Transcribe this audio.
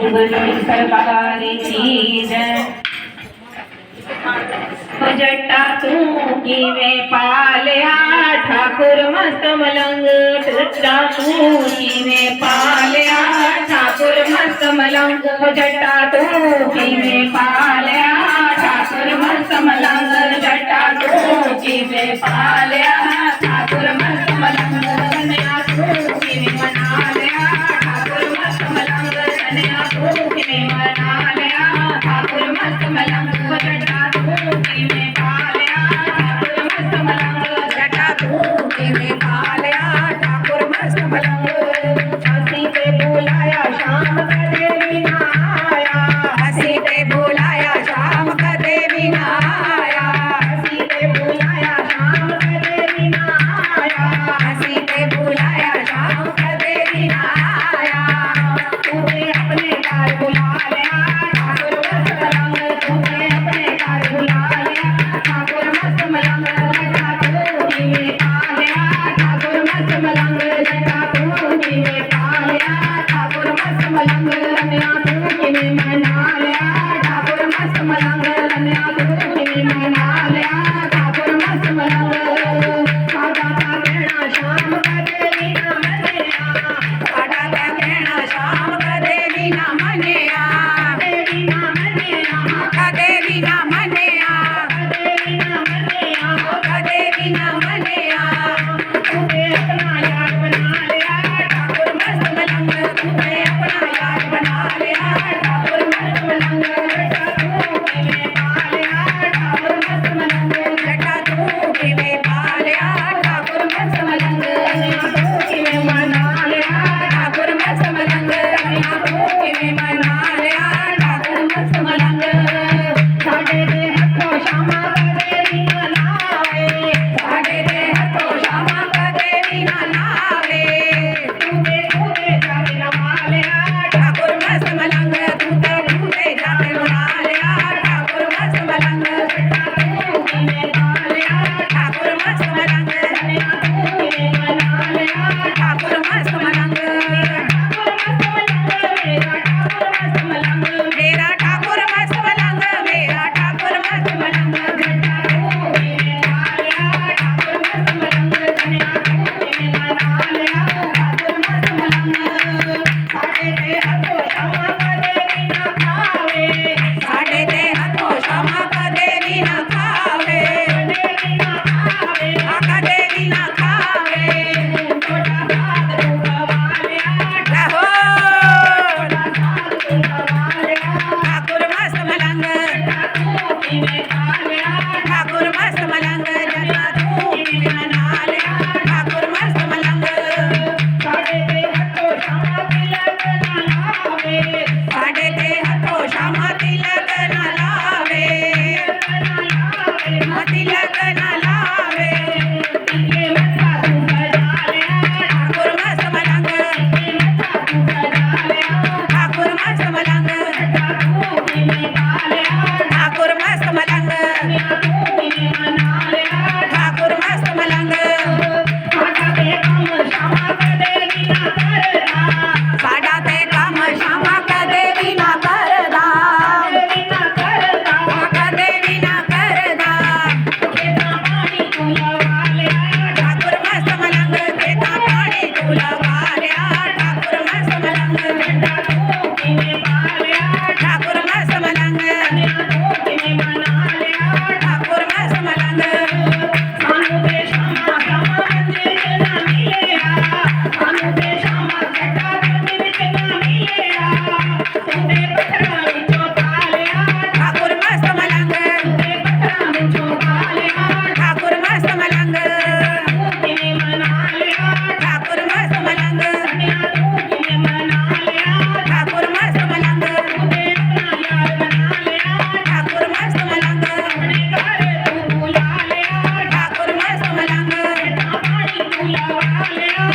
गुरु सरकार की जय। जट्टा तू किवे पाल्या ठाकुर मस्त मलंग, जट्टा तू किवे पाल्या ठाकुर मस्त मलंग, जट्टा तू किवे पाल्या ठाकुर मस्त मलंग, जट्टा तू किवे पाल्या ठाकुर मस्त मलंग, कन्या तू किवे मनाल्या ठाकुर मस्त मलंग, कन्या तू किवे मनाल्या ठाकुर मस्त मलंग, जट्टा तू किवे पाल्या ठाकुर मस्त मलंग, जट्टा तू किवे पाल्या ठाकुर मस्त मलंग। हसी ते बुलाया शाम कदे बिना आया, हसी ते बुलाया शाम कदे बिना आया, हसी ते बुलाया शाम कदे बिना आया, हसी ते बुलाया शाम कदे बिना आया। तूने अपने घर बुला लिया ठाकुर मस्त मलंग, तूने अपने घर बुला लिया ठाकुर मस्त मलंग, जट्टा तू किवे पाल्या ठाकुर मस्त मलंग, जट्टा तू किवे पाल्या ठाकुर मस्त मलंग, कन्या तू किवे मनाल्या ठाकुर मस्त मलंग, कन्या तू किवे मनाल्या ठाकुर मस्त मलंग। साडा का कहना शाम कदे बिना मनिया, साडा का कहना शाम कदे बिना मनिया, कदे बिना मनिया, कदे बिना मनिया, कदे बिना मनिया, कदे बिना मनिया। तूने अपना यार बना लिया ठाकुर मस्त मलंग, तूने अपना यार बना लिया ठाकुर मस्त मलंग, जट्टा तू किवे पाल्या ठाकुर मस्त मलंग, जट्टा तू किवे पाल्या ठाकुर मस्त मलंग, कन्या तू किवे मनाल्या ठाकुर मस्त मलंग, कन्या तू किवे मनाल्या ठाकुर मस्त मलंग। साडे दे हथों शामा कदे बिना लावे, साडे दे हथों शामा कदे बिना लावे, तूने तूने जाके लमा लिया ठाकुर मस्त मलंग, तूने तूने जाके लमा लिया ठाकुर मस्त मलंग, जट्टा तू किवे पाल्या ठाकुर मस्त मलंग, कन्या तू किवे मनाल्या ठाकुर मस्त मलंग। मेरा ठाकुर मस्त मलंग, मेरा ठाकुर मस्त मलंग, जट्टा तू किवे पाल्या ठाकुर मस्त मलंग, कन्या तू किवे मनाल्या ठाकुर मस्त मलंग। साडे ते हथों शामा कदे बिना खावे, साडे ते हथों शामा कदे बिना खावे, कदे बिना खावे, कदे बिना खावे। छोटा साथ तू गवा लिया लहो, छोटा साथ तू गवा लिया ठाकुर मस्त मलंग, जट्टा तू किवे पाल्या ठाकुर मस्त मलंग, जट्टा तू किवे मनाल्या ठाकुर मस्त मलंग। साडे ते हथों शामा तिलक ना लावे, साडे ते हथों शामा तिलक ना लावे, तिलक ना लावे। तिलके मत्था तू सजा लिया ठाकुर मस्त मलंग, तिलके मत्था तू सजा लिया ठाकुर मस्त मलंग, जट्टा तू किवे पाल्या ठाकुर मस्त मलंग, कन्या तू किवे मनाल्या ठाकुर मस्त मलंग। साडा ते काम शामा कदे बिना करदा, साडा ते काम शामा कदे बिना करदा, बिना करदा, कदे बिना करदा। खेता पाणी तू लवा लिया ठाकुर मस्त मलंग, खेता पाणी तू लवा लिया ठाकुर मस्त मलंग, जट्टा तू किवे पाल्या ठाकुर मस्त मलंग, कन्या तू किवे मनाल्या ठाकुर मस्त मलंग। सानू ते शामा शामा मंदिर च ना मिलिया, सानू ते शामा जट्टा मंदिर च ना मिलिया, तूने पत्थरां विचों पालिया ठाकुर मस्त मलंग, तूने पत्थरां विचों पालिया ठाकुर मस्त मलंग, तू किवे मनाल्या ठाकुर मस्त मलंग, कन्या तू किवे मनाल्या ठाकुर मस्त मलंग। तूने अपना यार बना लिया ठाकुर मस्त मलंग, अपने घर तू बुला लिया ठाकुर मस्त मलंग, जट्टा पानी तू लवा लिया